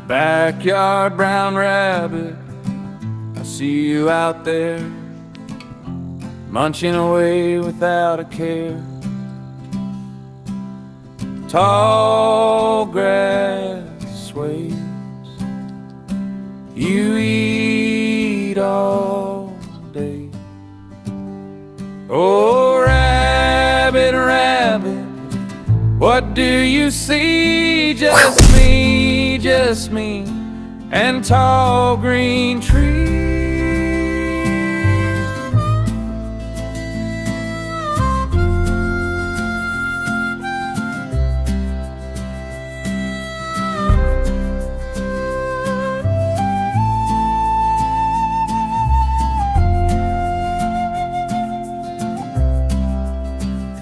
Backyard brown rabbit, I see you out there, munching away without a care. Tall grass sways, you eat all day. Oh, rabbit, rabbit, what do you see? Just me, and tall green trees.